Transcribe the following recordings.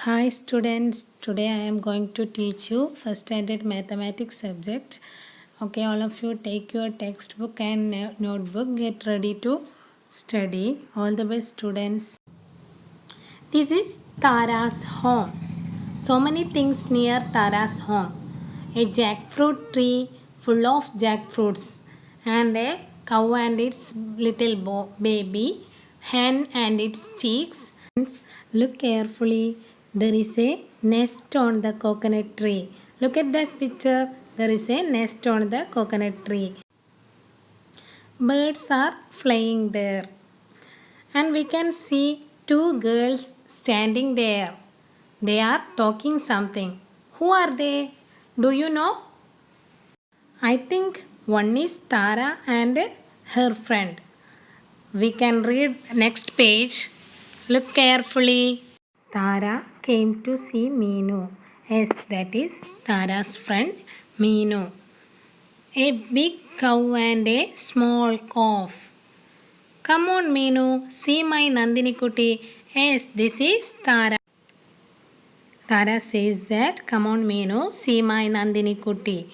Hi students, today I am going to teach you first standard mathematics subject. Okay, all of you take your textbook and notebook, get ready to study. All the best students. This is Tara's home. So many things near Tara's home. A jackfruit tree full of jackfruits and a cow and its little baby, hen and its chicks. Look carefully. There is a nest on the coconut tree. Look at this picture. There is a nest on the coconut tree. Birds are flying there. And we can see two girls standing there. They are talking something. Who are they? Do you know? I think one is Tara and her friend. We can read next page. Look carefully. Tara came to see Meenu. Yes, that is Tara's friend Meenu. A big cow and a small calf. Come on, Meenu, see my Nandini Kuti. Yes, this is Tara. Tara says that, come on, Meenu, see my Nandini Kuti.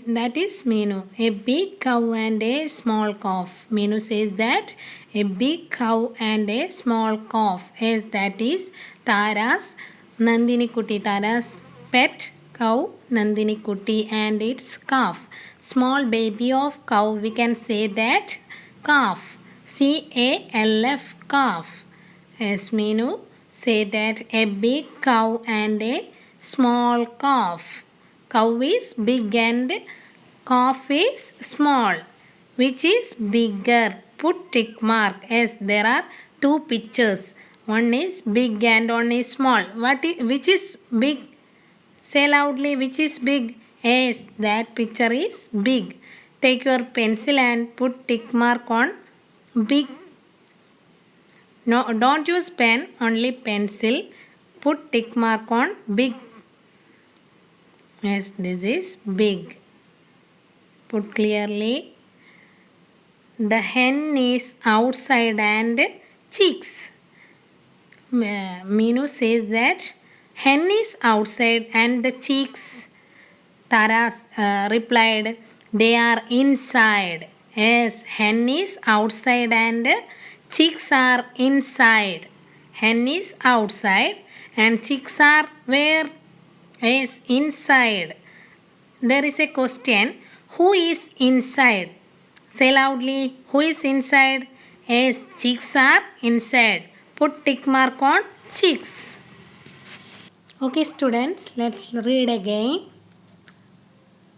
That is Meenu. A big cow and a small calf. Meenu says that a big cow and a small calf. Yes, that is Tara's Nandini Kuti. Tara's pet cow Nandini Kuti and its calf. Small baby of cow, we can say that calf. CALF, calf. Yes, Meenu say that a big cow and a small calf. Cow is big and calf is small. Which is bigger? Put tick mark. Yes, there are two pictures. One is big and one is small. Which is big? Say loudly, which is big? Yes, that picture is big. Take your pencil and put tick mark on big. No, don't use pen, only pencil. Put tick mark on big. Yes, this is big. Put clearly. The hen is outside and chicks. Meenu says that hen is outside and the chicks. Tara replied, they are inside. Yes, hen is outside and chicks are inside. Hen is outside and chicks are where? Yes, inside. There is a question. Who is inside? Say loudly. Who is inside? Yes, chicks are inside. Put tick mark on chicks. Okay, students, let's read again.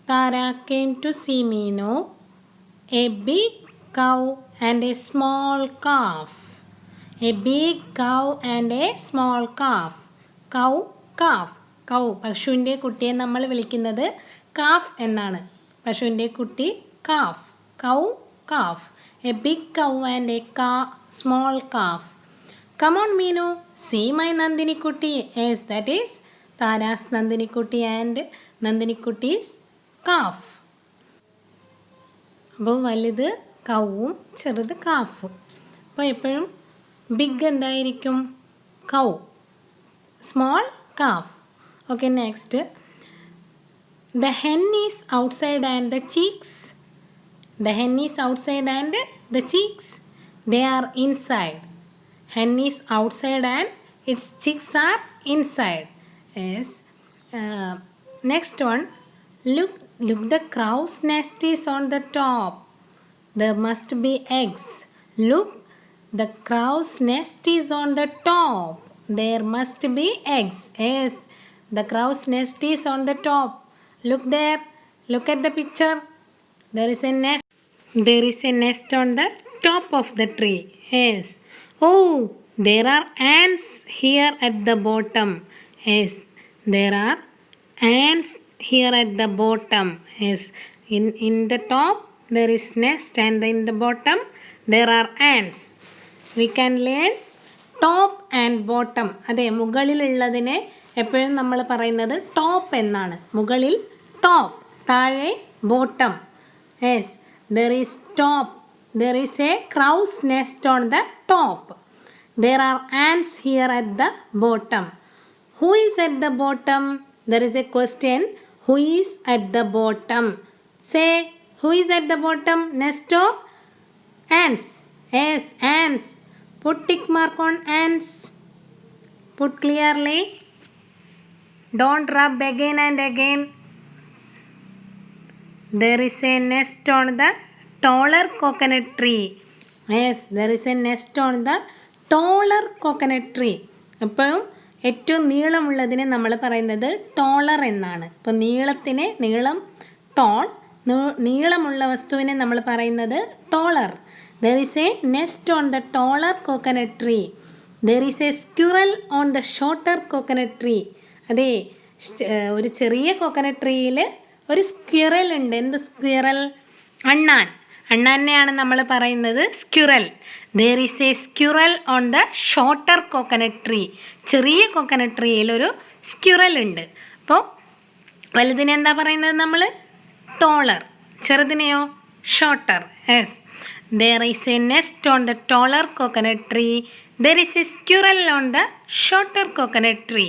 Tara came to see Meenu, a big cow and a small calf. A big cow and a small calf. Cow, calf. കൗ പശുവിൻ്റെ കുട്ടിയെ നമ്മൾ വിളിക്കുന്നത് calf എന്നാണ്. പശുവിൻ്റെ കുട്ടി calf. Cow, calf. A big cow and a small calf. Come on, Meenu, see my Nandini Kuti. Yes, that is Tara's Nandini Kuti and Nandini Kutti's calf. അപ്പോൾ വലുത് കൗവും ചെറുത് കാഫും. അപ്പോൾ എപ്പോഴും ബിഗ് എന്തായിരിക്കും? Cow. Small calf. Okay, next. The hen is outside and the chicks. The hen is outside and the chicks, they are inside. Hen is outside and its chicks are inside. Yes. Next one. Look, the crow's nest is on the top. There must be eggs. Look, the crow's nest is on the top. There must be eggs. Yes, the crow's nest is on the top. Look there. Look at the picture. There is a nest. There is a nest on the top of the tree. Yes. Oh, there are ants here at the bottom. Yes, there are ants here at the bottom. Yes, in the top there is nest and in the bottom there are ants. We can learn top and bottom. അതെ, മുകളിലുള്ളതിനെ എപ്പോഴും നമ്മൾ പറയുന്നത് top എന്നാണ്. മുകളിൽ top, താഴെ bottom. Yes, there is top. There is A crow's nest on the top. There are ants here at the bottom. Who is at the bottom? There is a question. Who is at the bottom? Say, who is at the bottom? Nest of ants. Yes, ants. Put tick mark on ants. Put clearly. Don't rub again and again. There is a nest on the taller coconut tree. Yes, there is a nest on the taller coconut tree. അപ്പോൾ ഏറ്റവും നീളമുള്ളതിനെ നമ്മൾ പറയുന്നത് ടോളർ എന്നാണ്. അപ്പോൾ നീളത്തിന് നീളം toll, നീളമുള്ള വസ്തുവിനെ നമ്മൾ പറയുന്നത് ടോളർ. There is a nest on the taller coconut tree. There is a squirrel on the shorter coconut tree. അതെ, ഒരു ചെറിയ കോക്കനട്ട് ട്രീയിൽ ഒരു സ്ക്വിറൽ ഉണ്ട്. എന്ത് സ്ക്വിറൽ? അണ്ണാൻ. അണ്ണാനെയാണ് നമ്മൾ പറയുന്നത് squirrel. There is a squirrel on the shorter coconut tree. ചെറിയ കോക്കനട്ട് ട്രീയിൽ ഒരു സ്ക്വിറൽ ഉണ്ട്. അപ്പോൾ വലുതിനെ എന്താ പറയുന്നത് നമ്മൾ? ടോളർ. ചെറുതിനെയോ? Shorter. Yes. There is a nest on the taller coconut tree. There is a squirrel on the shorter coconut tree.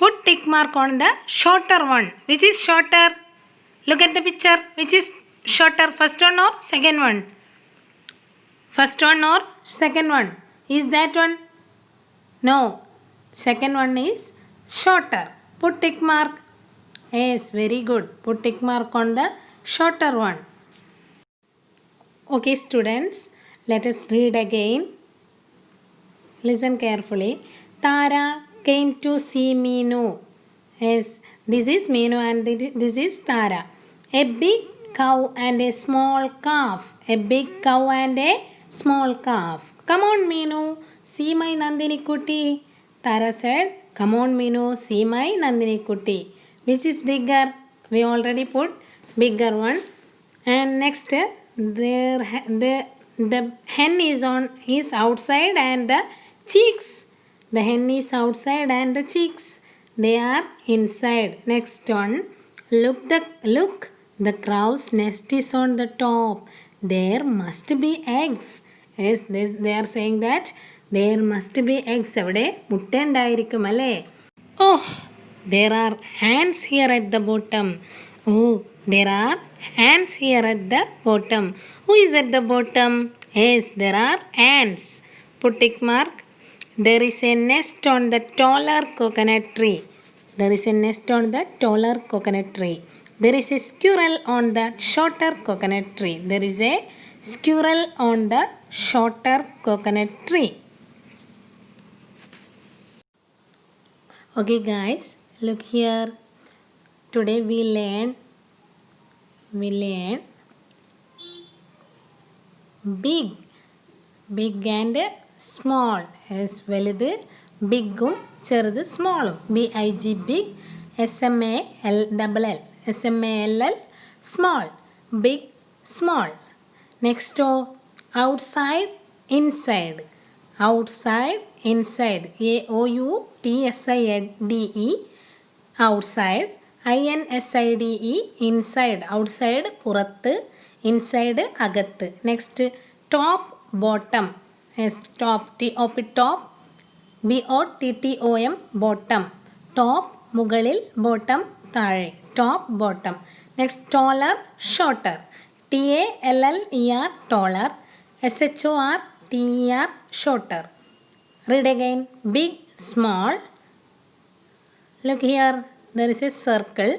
Put tick mark on the shorter one. Which is shorter? Look at the picture. Which is shorter? First one or second one? First one or second one? Is that one? No. Second one is shorter. Put tick mark. Yes, very good. Put tick mark on the shorter one. Okay, students. Let us read again. Listen carefully. Tara came to see Meenu. Yes, this is Meenu and this is Tara. A big cow and a small calf. A big cow and a small calf. Come on, Meenu, see my Nandini Kuti. Tara said, come on, Meenu, see my Nandini Kuti. Which is bigger? We already put bigger one. And next, the hen is outside and the chicks. The hen is outside and the chicks, they are inside. Next one, look, the crow's nest is on the top. There must be eggs. Yes, they are saying that there must be eggs. അവിടെ മുട്ട ഉണ്ടായിരിക്കും അല്ലേ? Oh, there are ants here at the bottom. Oh, there are ants here at the bottom. Who is at the bottom? Yes, there are ants. Put tick mark. There is a nest on the taller coconut tree. There is a nest on the taller coconut tree. There is a squirrel on the shorter coconut tree. There is a squirrel on the shorter coconut tree. Okay guys, look here. Today we learn big and small. Yes, വലുത് ബിഗും ചെറുത് സ്മോളും. BIG big, SMALL small. Big, small. Next, outside, inside. Outside, inside. AOUTSIDE, outside. INSIDE, inside. Outside പുറത്ത്, inside അകത്ത്. Next, top, bottom. Yes, top, TOP, top. BOTTOM, bottom. Top, മുകളിൽ, bottom, താഴെ. Top, bottom. Next, taller, shorter. TALLER, taller. SHORTER, shorter. Read again. Big, small. Look here, there is a circle.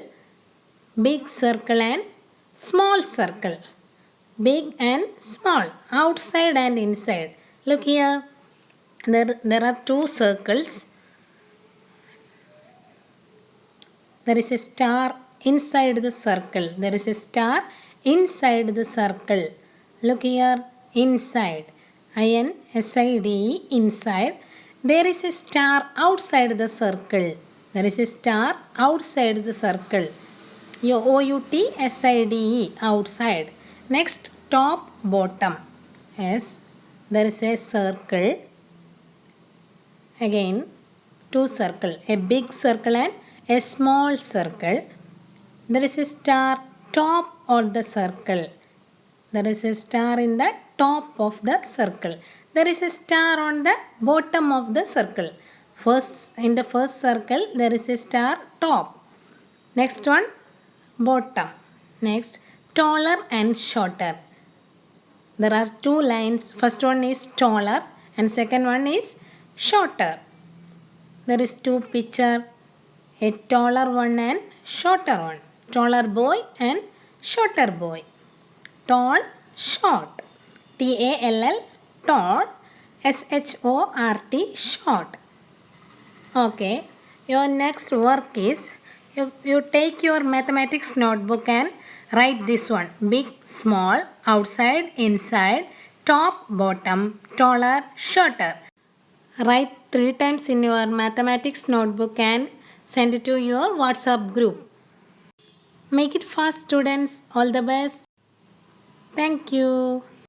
Big circle and small circle. Big and small, outside and inside. Look here, there are two circles. There is a star inside the circle. There is a star inside the circle. Look here, inside. INSIDE, inside. There is a star outside the circle. There is a star outside the circle. OUTSIDE, outside. Next, top, bottom. Yes, there is a circle. Again, two circle. A big circle and a small circle. There is a star top of the circle. There is a star in the top of the circle. There is a star on the bottom of the circle. First, in the first circle, there is a star top. Next one, bottom. Next, taller and shorter. There are two lines. First one is taller and second one is shorter. There is two picture, a taller one and shorter one. Taller boy and shorter boy. Tall, short. Tall, tall. Short, short. Okay, your next work is you take your mathematics notebook and write this one: big, small, outside, inside, top, bottom, taller, shorter. Write 3 times in your mathematics notebook and send it to your WhatsApp group. Make it fast, students. All the best. Thank you.